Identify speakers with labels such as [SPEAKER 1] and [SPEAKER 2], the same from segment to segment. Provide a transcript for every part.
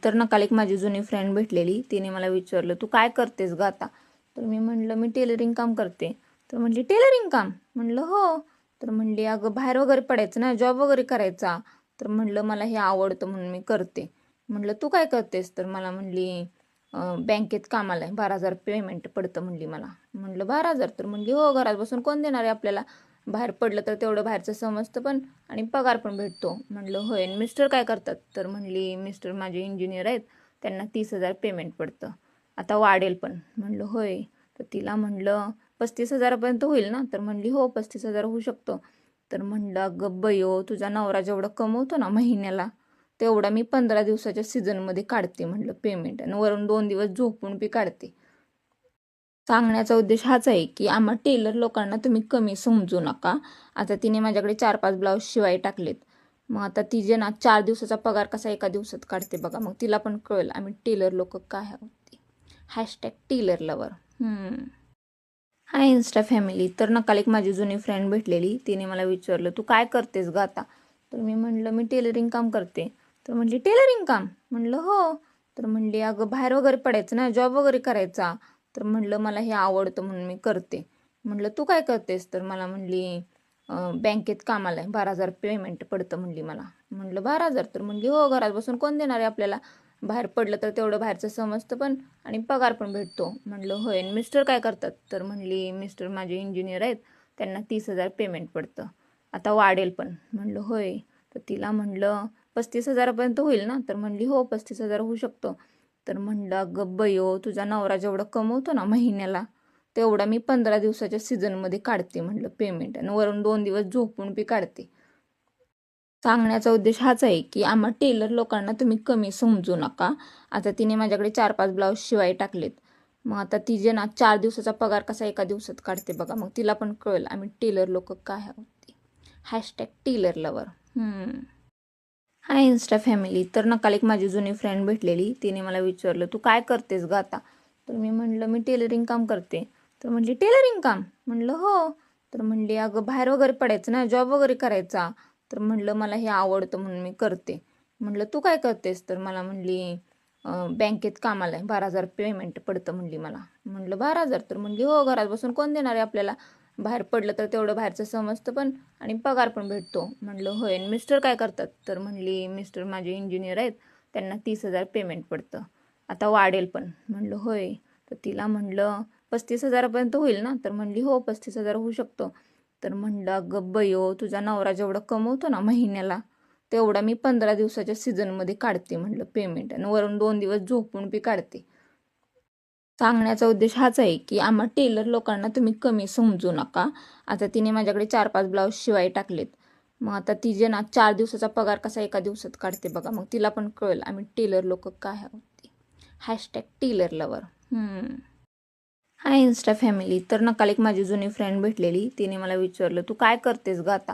[SPEAKER 1] तर ना काल एक माझी जुनी फ्रेंड भेटलेली. तिने मला विचारलं, तू काय करतेस ग आता? तर मी म्हणलं, मी टेलरिंग काम करते. तर म्हणली, टेलरिंग काम? म्हणलं हो. तर म्हणली, अगं बाहेर वगैरे पडायचं ना, जॉब वगैरे करायचा. तर म्हणलं, मला हे आवडतं म्हणून मी करते. म्हणलं, तू काय करतेस? तर मला म्हणली, बँकेत कामाला आहे, 12,000 पेमेंट पडतं म्हणली मला. म्हणलं 12,000? तर म्हणली, हो, घरात बसून कोण देणार आहे आपल्याला? बाहेर पडलं तर तेवढं बाहेरचं समजतं पण आणि पगार पण भेटतो. म्हणलं होय. आणि मिस्टर काय करतात? तर म्हणली, मिस्टर माझे इंजिनियर आहेत, त्यांना 30,000 पेमेंट पडतं, आता वाढेल पण. म्हणलं होय. तर तिला म्हणलं 35,000पर्यंत होईल ना? तर म्हणली हो, 35,000 होऊ शकतो. तर म्हणलं, अगं बयो, तुझा नवरा जेवढं कमवतो ना महिन्याला, तेवढा मी 15 दिवसाच्या सीझनमध्ये काढते म्हणलं पेमेंट, आणि वरून 2 दिवस झोपून बी काढते. सांगण्याचा उद्देश हाच आहे की आम्हा टेलर लोकांना तुम्ही कमी समजू नका. आता तिने माझ्याकडे 4-5 ब्लाऊज शिवाय टाकलेत. मग आता तिचे ना 4 दिवसाचा पगार कसा एका दिवसात काढते बघा. मग तिला पण कळेल आम्ही टेलर लोक काय आहोत. #Tailor lover. Hi insta family. तर ना काल एक माझी जुनी फ्रेंड भेटलेली. तिने मला विचारलं, तू काय करतेस ग आता? तर मी म्हणलं, मी टेलरिंग काम करते. तर म्हणली, टेलरिंग काम? म्हणलं हो. तर म्हणली, अगं बाहेर वगैरे पडायचं ना, जॉब वगैरे करायचा. तर म्हणलं, मला हे आवडतं म्हणून मी करते. म्हणलं, तू काय करतेस? तर मला म्हणली, बँकेत कामाला आहे, 12,000 पेमेंट पडतं म्हणली मला. म्हणलं 12,000? तर म्हणली, हो, घरात बसून कोण देणार आहे आपल्याला? बाहेर पडलं तर तेवढं बाहेरचं समजतं पण आणि पगार पण भेटतो. म्हणलं होय. आणि मिस्टर काय करतात? तर म्हणली, मिस्टर माझे इंजिनियर आहेत, त्यांना 30,000 पेमेंट पडतं, आता वाढेल पण. म्हणलं होय. तर तिला म्हणलं 35,000पर्यंत होईल ना? तर म्हणली हो, 35,000 होऊ शकतो. तर म्हणलं, अगं बयो, तुझा नवरा जेवढं कमवतो ना महिन्याला, तेवढा मी 15 दिवसाच्या सीझनमध्ये काढते म्हणलं पेमेंट, आणि वरून 2 दिवस झोपून बी काढते. सांगण्याचा उद्देश हाच आहे की आम्हा टेलर लोकांना तुम्ही कमी समजू नका. आता तिने माझ्याकडे 4-5 ब्लाऊज शिवाय टाकलेत. मग आता तिचे ना 4 दिवसाचा पगार कसा एका दिवसात काढते बघा. मग तिला पण कळेल आम्ही टेलर लोक काय आहोत. #Tailor lover. Hi insta family. तर ना काल एक माझी जुनी फ्रेंड भेटलेली. तिने मला विचारलं, तू काय करतेस ग आता? तर मी म्हणलं, मी टेलरिंग काम करते. तर म्हणली, टेलरिंग काम? म्हणलं हो. तर म्हणली, अगं बाहेर वगैरे पडायचं ना, जॉब वगैरे करायचा. तर म्हणलं, मला हे आवडतं म्हणून मी करते. म्हणलं, तू काय करतेस? तर मला म्हणली, बँकेत कामाला आहे, 12,000 पेमेंट पडतं म्हणली मला. म्हणलं 12,000? तर म्हणली हो, घरात बसून कोण देणार आहे आपल्याला? बाहेर पडलं तर तेवढं बाहेरचं समजतं पण आणि पगार पण भेटतो. म्हणलं होय. आणि मिस्टर काय करतात? तर म्हणली, मिस्टर माझे इंजिनियर आहेत, त्यांना 30,000 पेमेंट पडतं, आता वाढेल पण. म्हणलं होय. तर तिला म्हणलं 35,000पर्यंत होईल ना? तर म्हणली हो, 35,000 होऊ शकतो. तर म्हणलं, अगं बयो, तुझा नवरा जेवढं कमवतो ना महिन्याला, तेवढा मी 15 दिवसाच्या सीझनमध्ये काढते म्हणलं पेमेंट, आणि वरून 2 दिवस झोपून बी काढते. सांगण्याचा उद्देश हाच आहे की आम्हा टेलर लोकांना तुम्ही कमी समजू नका. आता तिने माझ्याकडे 4-5 ब्लाऊज शिवाय टाकलेत. मग आता तिचे ना 4 दिवसाचा पगार कसा एका दिवसात काढते बघा. मग तिला पण कळेल आम्ही टेलर लोक काय आहोत. #Tailor lover. Hi insta family. तर ना काल एक माझी जुनी फ्रेंड भेटलेली. तिने मला विचारलं, तू काय करतेस ग आता?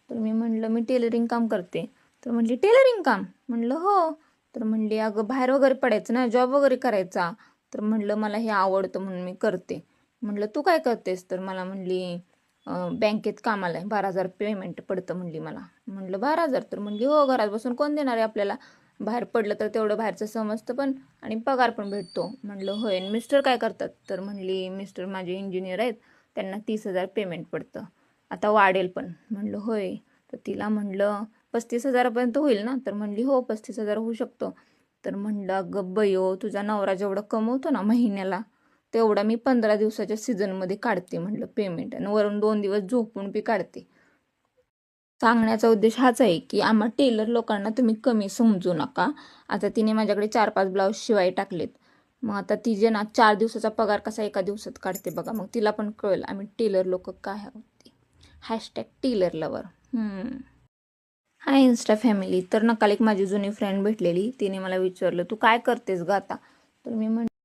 [SPEAKER 1] तर मी म्हणलं, मी टेलरिंग काम करते. तर म्हणली, टेलरिंग काम? म्हणलं हो. तर म्हणली, अगं बाहेर वगैरे पडायचं ना, जॉब वगैरे करायचा. तर म्हणलं, मला हे आवडतं म्हणून मी करते. म्हणलं, तू काय करतेस? तर मला म्हणली, बँकेत कामाला आहे, 12,000 पेमेंट पडतं म्हणली मला. म्हणलं 12,000? तर म्हणली हो, घरात बसून कोण देणार आहे आपल्याला? बाहेर पडलं तर तेवढं बाहेरचं समजतं पण आणि पगार पण भेटतो. म्हणलं होय. आणि मिस्टर काय करतात? तर म्हणली, मिस्टर माझे इंजिनियर आहेत, त्यांना 30,000 पेमेंट पडतं, आता वाढेल पण. म्हणलं होय. तर तिला म्हणलं 35,000पर्यंत होईल ना? तर म्हणली हो, 35,000 होऊ शकतो. तर म्हणलं, अगं बयो, तुझा नवरा जेवढं कमवतो ना महिन्याला, तेवढा मी 15 दिवसाच्या सीझनमध्ये काढते म्हणलं पेमेंट, आणि वरून 2 दिवस झोपून बी काढते. सांगण्याचा उद्देश हाच आहे की आम्हा टेलर लोकांना तुम्ही कमी समजू नका. आता तिने माझ्याकडे 4-5 ब्लाऊज शिवाय टाकलेत. मग आता तिचे ना 4 दिवसाचा पगार कसा एका दिवसात काढते बघा. मग तिला पण कळेल आम्ही टेलर लोक काय आहोत. #Tailor lover. Hi insta family. तर ना काल एक माझी जुनी फ्रेंड भेटलेली. तिने मला विचारलं, तू काय करतेस ग आता? तर मी